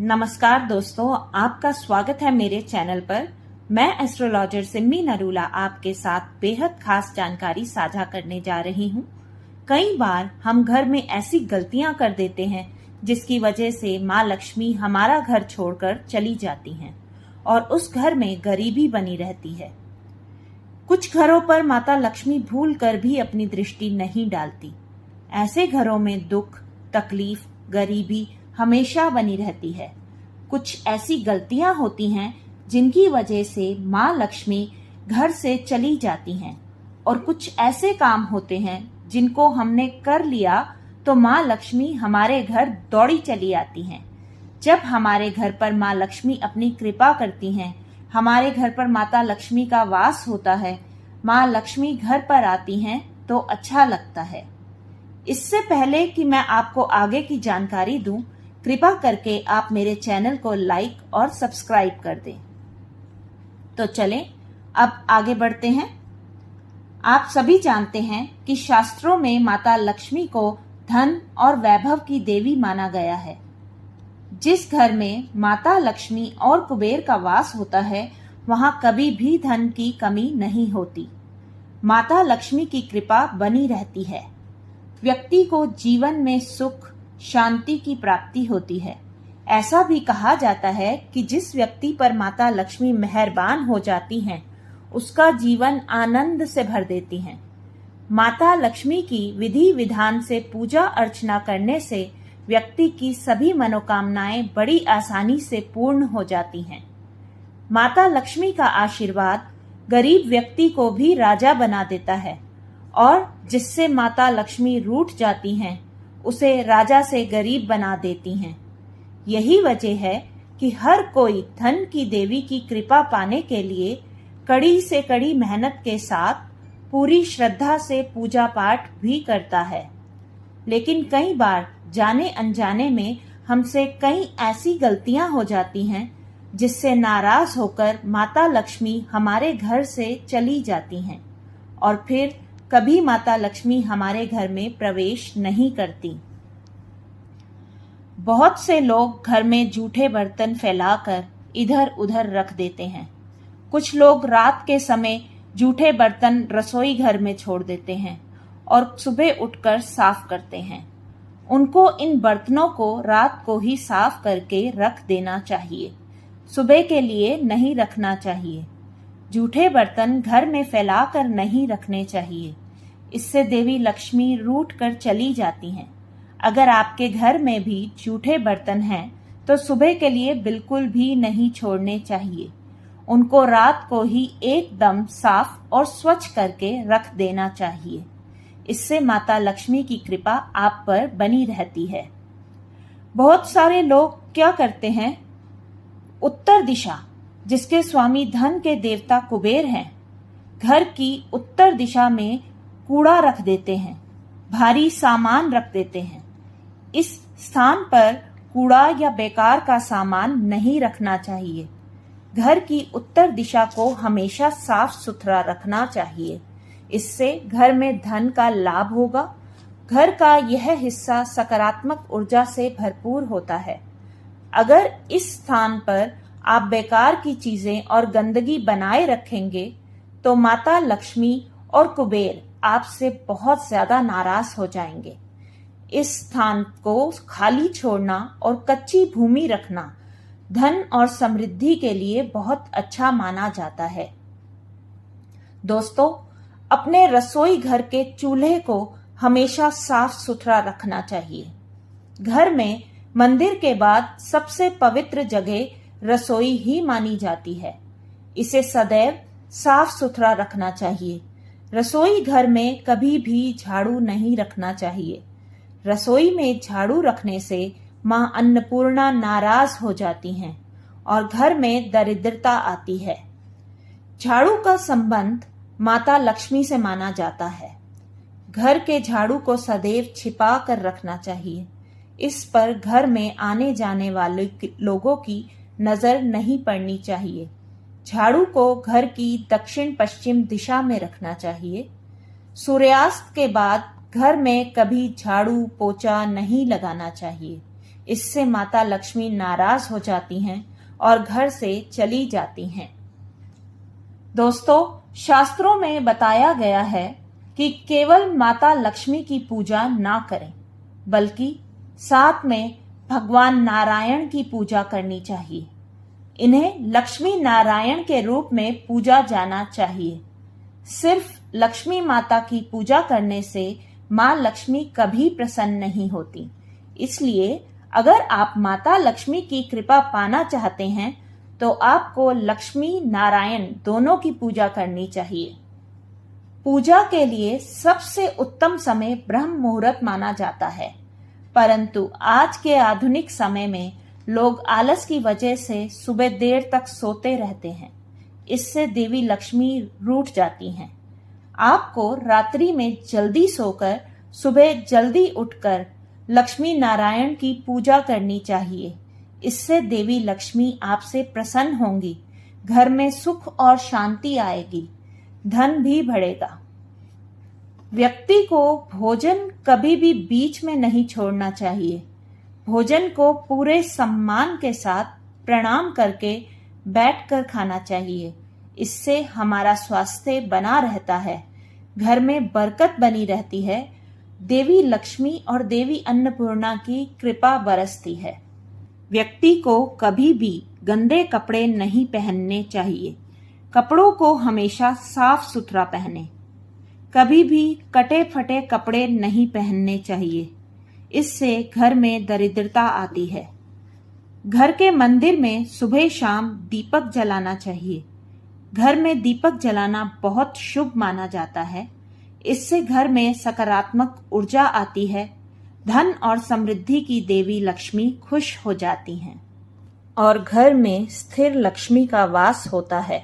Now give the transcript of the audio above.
नमस्कार दोस्तों, आपका स्वागत है मेरे चैनल पर। मैं एस्ट्रोलॉजर सिम्मी नरूला आपके साथ बेहद खास जानकारी साझा करने जा रही हूँ। कई बार हम घर में ऐसी गलतियां कर देते हैं जिसकी वजह से माँ लक्ष्मी हमारा घर छोड़कर चली जाती हैं और उस घर में गरीबी बनी रहती है। कुछ घरों पर माता लक्ष्मी भूल कर भी अपनी दृष्टि नहीं डालती। ऐसे घरों में दुख, तकलीफ, गरीबी हमेशा बनी रहती है। कुछ ऐसी गलतियां होती हैं जिनकी वजह से माँ लक्ष्मी घर से चली जाती हैं और कुछ ऐसे काम होते हैं जिनको हमने कर लिया तो माँ लक्ष्मी हमारे घर दौड़ी चली आती हैं। जब हमारे घर पर माँ लक्ष्मी अपनी कृपा करती हैं, हमारे घर पर माता लक्ष्मी का वास होता है, माँ लक्ष्मी घर पर आती हैं तो अच्छा लगता है। इससे पहले कि मैं आपको आगे की जानकारी दूं, कृपा करके आप मेरे चैनल को लाइक और सब्सक्राइब कर दें। तो चलें अब आगे बढ़ते हैं। आप सभी जानते हैं कि शास्त्रों में माता लक्ष्मी को धन और वैभव की देवी माना गया है। जिस घर में माता लक्ष्मी और कुबेर का वास होता है, वहां कभी भी धन की कमी नहीं होती। माता लक्ष्मी की कृपा बनी रहती है। व्यक्ति को जीवन में सुख, शांति की प्राप्ति होती है। ऐसा भी कहा जाता है कि जिस व्यक्ति पर माता लक्ष्मी मेहरबान हो जाती हैं, उसका जीवन आनंद से भर देती हैं। माता लक्ष्मी की विधि विधान से पूजा अर्चना करने से व्यक्ति की सभी मनोकामनाएं बड़ी आसानी से पूर्ण हो जाती हैं। माता लक्ष्मी का आशीर्वाद गरीब व्यक्ति को भी राजा बना देता है और जिससे माता लक्ष्मी रूठ जाती हैं, उसे राजा से गरीब बना देती हैं। यही वजह है कि हर कोई धन की देवी की कृपा पाने के लिए कड़ी से कड़ी मेहनत के साथ पूरी श्रद्धा से पूजा पाठ भी करता है। लेकिन कई बार जाने अनजाने में हमसे कई ऐसी गलतियां हो जाती हैं जिससे नाराज होकर माता लक्ष्मी हमारे घर से चली जाती हैं और फिर कभी माता लक्ष्मी हमारे घर में प्रवेश नहीं करती। बहुत से लोग घर में जूठे बर्तन फैलाकर इधर उधर रख देते हैं। कुछ लोग रात के समय जूठे बर्तन रसोई घर में छोड़ देते हैं और सुबह उठकर साफ करते हैं। उनको इन बर्तनों को रात को ही साफ करके रख देना चाहिए, सुबह के लिए नहीं रखना चाहिए। जूठे बर्तन घर में फैलाकर नहीं रखने चाहिए, इससे देवी लक्ष्मी रूठ कर चली जाती हैं। अगर आपके घर में भी जूठे बर्तन हैं तो सुबह के लिए बिल्कुल भी नहीं छोड़ने चाहिए। उनको रात को ही एकदम साफ और स्वच्छ करके रख देना चाहिए। इससे माता लक्ष्मी की कृपा आप पर बनी रहती है। बहुत सारे लोग क्या करते हैं, उत्तर दिशा, जिसके स्वामी धन के देवता कुबेर हैं, घर की उत्तर दिशा में कूड़ा रख देते हैं, भारी सामान रख देते हैं। इस स्थान पर कूड़ा या बेकार का सामान नहीं रखना चाहिए। घर की उत्तर दिशा को हमेशा साफ सुथरा रखना चाहिए। इससे घर में धन का लाभ होगा। घर का यह हिस्सा सकारात्मक ऊर्जा से भरपूर होता है। अगर इस स्थान पर आप बेकार की चीजें और गंदगी बनाए रखेंगे तो माता लक्ष्मी और कुबेर आपसे बहुत ज्यादा नाराज हो जाएंगे। इस स्थान को खाली छोड़ना और कच्ची भूमि रखना धन और समृद्धि के लिए बहुत अच्छा माना जाता है। दोस्तों, अपने रसोई घर के चूल्हे को हमेशा साफ सुथरा रखना चाहिए। घर में मंदिर के बाद सबसे पवित्र जगह रसोई ही मानी जाती है। इसे सदैव साफ सुथरा रखना चाहिए। रसोई घर में कभी भी झाड़ू नहीं रखना चाहिए। रसोई में झाड़ू रखने से मां अन्नपूर्णा नाराज हो जाती हैं और घर में दरिद्रता आती है। झाड़ू का संबंध माता लक्ष्मी से माना जाता है। घर के झाड़ू को सदैव छिपा कर रखना चाहिए। इस पर घर में आने जाने वाले लोगों की नजर नहीं पड़नी चाहिए। झाड़ू को घर की दक्षिण पश्चिम दिशा में रखना चाहिए। सूर्यास्त के बाद घर में कभी झाड़ू पोछा नहीं लगाना चाहिए। इससे माता लक्ष्मी नाराज हो जाती हैं और घर से चली जाती हैं। दोस्तों, शास्त्रों में बताया गया है कि केवल माता लक्ष्मी की पूजा ना करें, बल्कि साथ में भगवान नारायण की पूजा करनी चाहिए। इन्हें लक्ष्मी नारायण के रूप में पूजा जाना चाहिए। सिर्फ लक्ष्मी माता की पूजा करने से माँ लक्ष्मी कभी प्रसन्न नहीं होती। इसलिए अगर आप माता लक्ष्मी की कृपा पाना चाहते हैं तो आपको लक्ष्मी नारायण दोनों की पूजा करनी चाहिए। पूजा के लिए सबसे उत्तम समय ब्रह्म मुहूर्त माना जाता है, परंतु आज के आधुनिक समय में लोग आलस की वजह से सुबह देर तक सोते रहते हैं। इससे देवी लक्ष्मी रूठ जाती हैं। आपको रात्रि में जल्दी सोकर सुबह जल्दी उठकर लक्ष्मी नारायण की पूजा करनी चाहिए। इससे देवी लक्ष्मी आपसे प्रसन्न होंगी, घर में सुख और शांति आएगी, धन भी बढ़ेगा। व्यक्ति को भोजन कभी भी बीच में नहीं छोड़ना चाहिए। भोजन को पूरे सम्मान के साथ प्रणाम करके बैठकर खाना चाहिए। इससे हमारा स्वास्थ्य बना रहता है, घर में बरकत बनी रहती है, देवी लक्ष्मी और देवी अन्नपूर्णा की कृपा बरसती है। व्यक्ति को कभी भी गंदे कपड़े नहीं पहनने चाहिए। कपड़ों को हमेशा साफ सुथरा पहने। कभी भी कटे फटे कपड़े नहीं पहनने चाहिए। इससे घर में दरिद्रता आती है। घर के मंदिर में सुबह शाम दीपक जलाना चाहिए। घर में दीपक जलाना बहुत शुभ माना जाता है। इससे घर में सकारात्मक ऊर्जा आती है, धन और समृद्धि की देवी लक्ष्मी खुश हो जाती हैं और घर में स्थिर लक्ष्मी का वास होता है।